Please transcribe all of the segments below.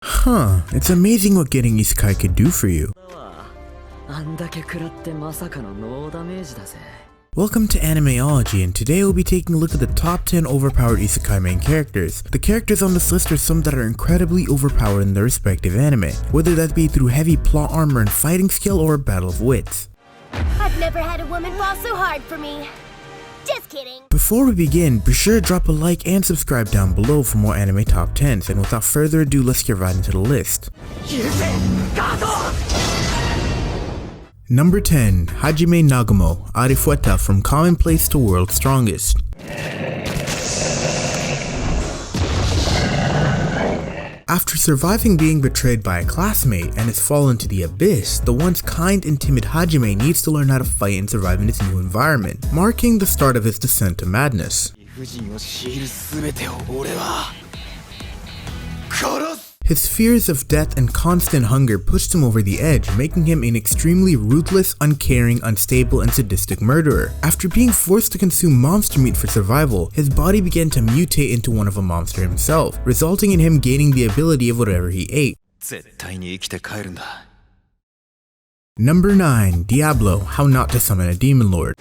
It's amazing what getting isekai could do for you. Welcome to Animeology, and today we'll be taking a look at the top 10 overpowered isekai main characters. The characters on this list are some that are incredibly overpowered in their respective anime, whether that be through heavy plot armor and fighting skill or a battle of wits. I've never had a woman fall so hard for me. Just kidding. Before we begin, be sure to drop a like and subscribe down below for more anime top 10s, and without further ado, let's get right into the list. Number 10. Hajime Nagumo, Arifueta from Commonplace to World's Strongest. After surviving being betrayed by a classmate and has fallen to the abyss, the once kind and timid Hajime needs to learn how to fight and survive in his new environment, marking the start of his descent to madness. His fears of death and constant hunger pushed him over the edge, making him an extremely ruthless, uncaring, unstable, and sadistic murderer. After being forced to consume monster meat for survival, his body began to mutate into one of a monster himself, resulting in him gaining the ability of whatever he ate. Number 9. Diablo, How Not to Summon a Demon Lord.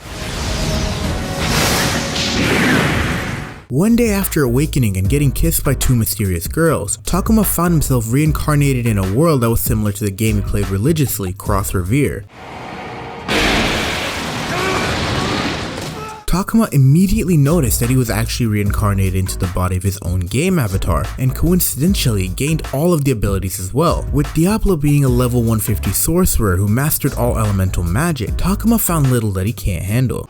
One day after awakening and getting kissed by two mysterious girls, Takuma found himself reincarnated in a world that was similar to the game he played religiously, Cross Revere. Takuma immediately noticed that he was actually reincarnated into the body of his own game avatar, and coincidentally gained all of the abilities as well. With Diablo being a level 150 sorcerer who mastered all elemental magic, Takuma found little that he can't handle.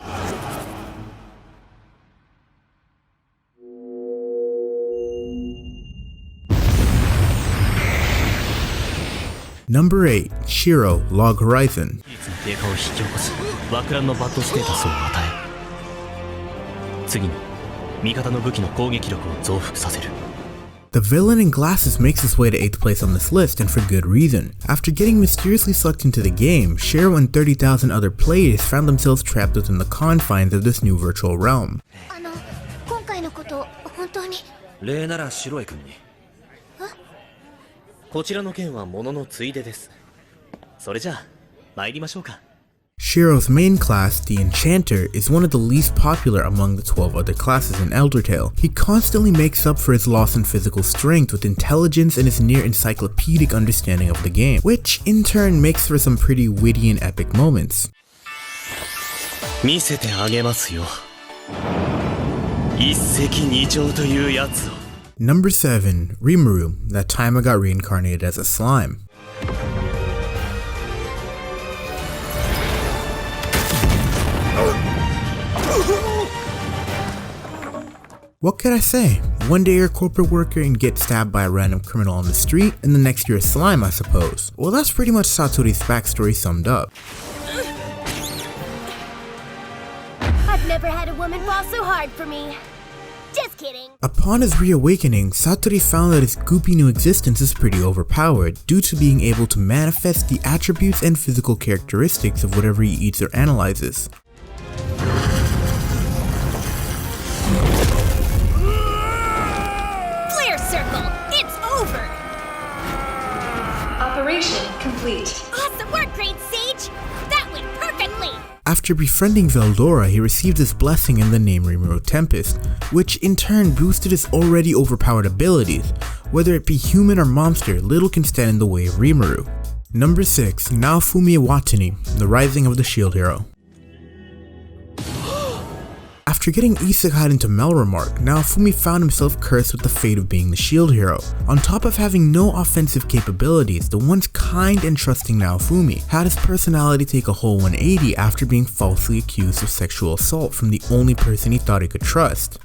Number 8. Shiro Log Horizon. The villain in glasses makes his way to 8th place on this list, and for good reason. After getting mysteriously sucked into the game, Shiro and 30,000 other players found themselves trapped within the confines of this new virtual realm. Shiro's main class, the Enchanter, is one of the least popular among the 12 other classes in Elder Tale. He constantly makes up for his loss in physical strength with intelligence and his near encyclopedic understanding of the game, which in turn makes for some pretty witty and epic moments. Number 7. Rimuru, That Time I Got Reincarnated as a Slime. What could I say? One day you're a corporate worker and get stabbed by a random criminal on the street, and the next you're a slime, I suppose. Well, that's pretty much Satoru's backstory summed up. I've never had a woman fall so hard for me. Just kidding. Upon his reawakening, Satoru found that his goopy new existence is pretty overpowered due to being able to manifest the attributes and physical characteristics of whatever he eats or analyzes. Flare circle! It's over! Operation complete. Awesome work, Great Sage! That went perfectly! After befriending Veldora, he received his blessing in the name Rimuru Tempest, which in turn boosted his already overpowered abilities. Whether it be human or monster, little can stand in the way of Rimuru. Number 6. Fumiya Watani, The Rising of the Shield Hero. After getting isekai'd into Melremark, Naofumi found himself cursed with the fate of being the shield hero. On top of having no offensive capabilities, the once kind and trusting Naofumi had his personality take a whole 180 after being falsely accused of sexual assault from the only person he thought he could trust.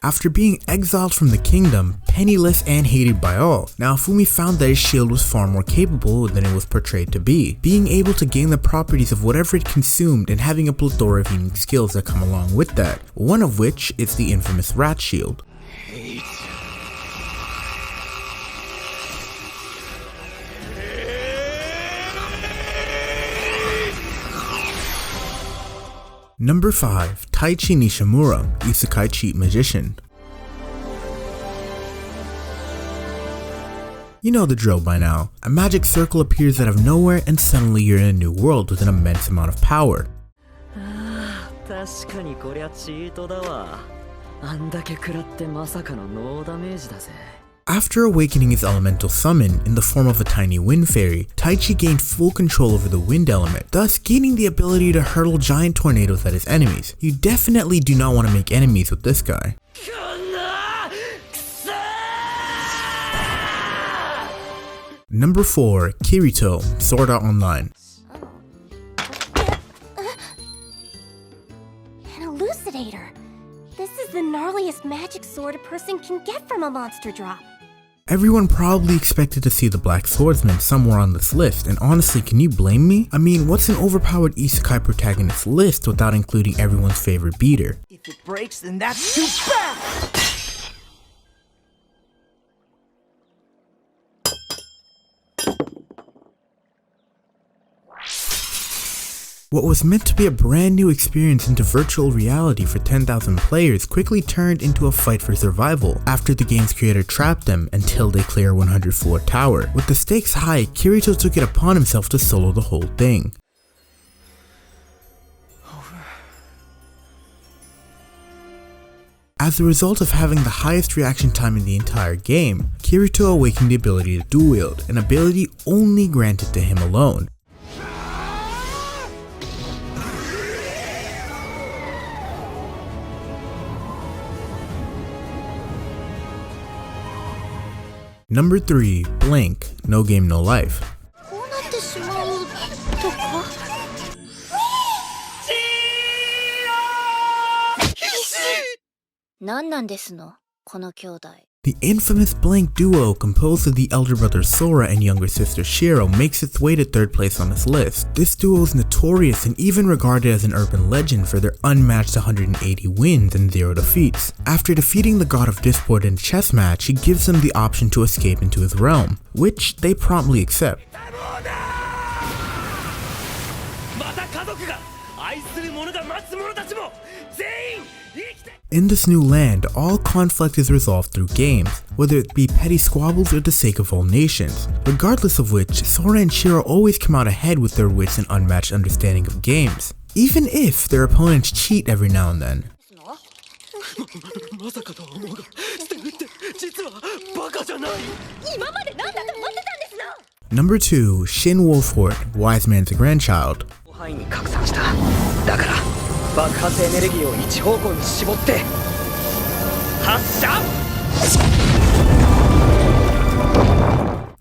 After being exiled from the kingdom, penniless and hated by all, Naofumi found that his shield was far more capable than it was portrayed to be, being able to gain the properties of whatever it consumed and having a plethora of unique skills that come along with that, one of which is the infamous rat shield. Number 5. Taichi Nishimura, Isekai cheat magician. You know the drill by now. A magic circle appears out of nowhere and suddenly you're in a new world with an immense amount of power. After awakening his elemental summon in the form of a tiny wind fairy, Taichi gained full control over the wind element, thus gaining the ability to hurtle giant tornadoes at his enemies. You definitely do not want to make enemies with this guy. Number 4. Kirito, Sword Art Online. An elucidator. This is the gnarliest magic sword a person can get from a monster drop. Everyone probably expected to see the Black Swordsman somewhere on this list, and honestly, can you blame me? I mean, what's an overpowered isekai protagonist list without including everyone's favorite beater? If it breaks, then that's too bad! What was meant to be a brand new experience into virtual reality for 10,000 players quickly turned into a fight for survival after the game's creator trapped them until they clear a 100 floor tower. With the stakes high, Kirito took it upon himself to solo the whole thing. As a result of having the highest reaction time in the entire game, Kirito awakened the ability to dual wield, an ability only granted to him alone. Number 3. Blank, No Game No Life. The infamous Blank duo, composed of the elder brother Sora and younger sister Shiro, makes its way to 3rd place on this list. This duo is notorious and even regarded as an urban legend for their unmatched 180 wins and 0 defeats. After defeating the god of discord in a chess match, he gives them the option to escape into his realm, which they promptly accept. In this new land, all conflict is resolved through games, whether it be petty squabbles or the sake of all nations. Regardless of which, Sora and Shiro always come out ahead with their wits and unmatched understanding of games, even if their opponents cheat every now and then. Number 2. Shin Wolf, Wise Man's Grandchild.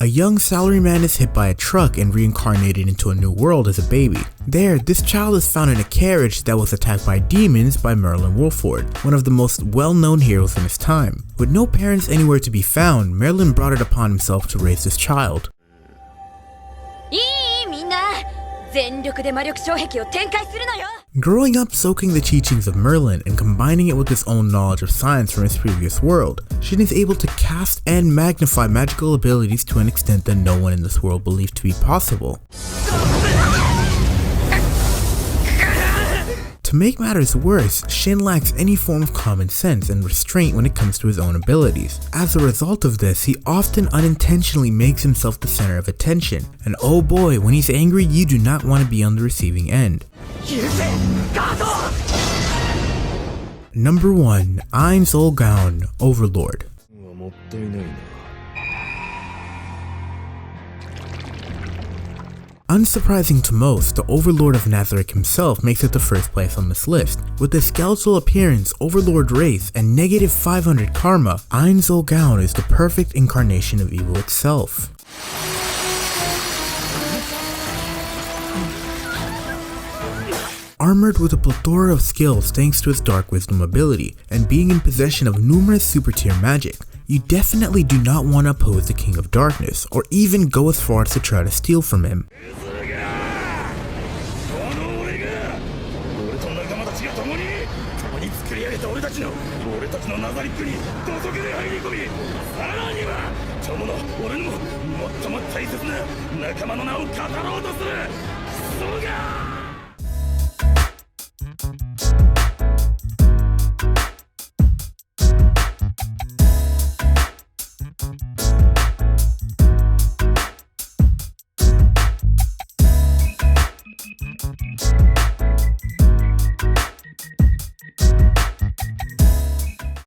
A young salaryman is hit by a truck and reincarnated into a new world as a baby. There, this child is found in a carriage that was attacked by demons by Merlin Wolford, one of the most well-known heroes in his time. With no parents anywhere to be found, Merlin brought it upon himself to raise this child. Growing up soaking the teachings of Merlin and combining it with his own knowledge of science from his previous world, Shin is able to cast and magnify magical abilities to an extent that no one in this world believed to be possible. To make matters worse, Shin lacks any form of common sense and restraint when it comes to his own abilities. As a result of this, he often unintentionally makes himself the center of attention, and oh boy, when he's angry, you do not want to be on the receiving end. Number 1. Ein Soul Gown, Overlord. Unsurprising to most, the Overlord of Nazarick himself makes it to 1st place on this list. With his skeletal appearance, Overlord race, and negative 500 karma, Ein Soul Gown is the perfect incarnation of evil itself. Armored with a plethora of skills thanks to his Dark Wisdom ability, and being in possession of numerous super tier magic, you definitely do not want to oppose the King of Darkness, or even go as far as to try to steal from him.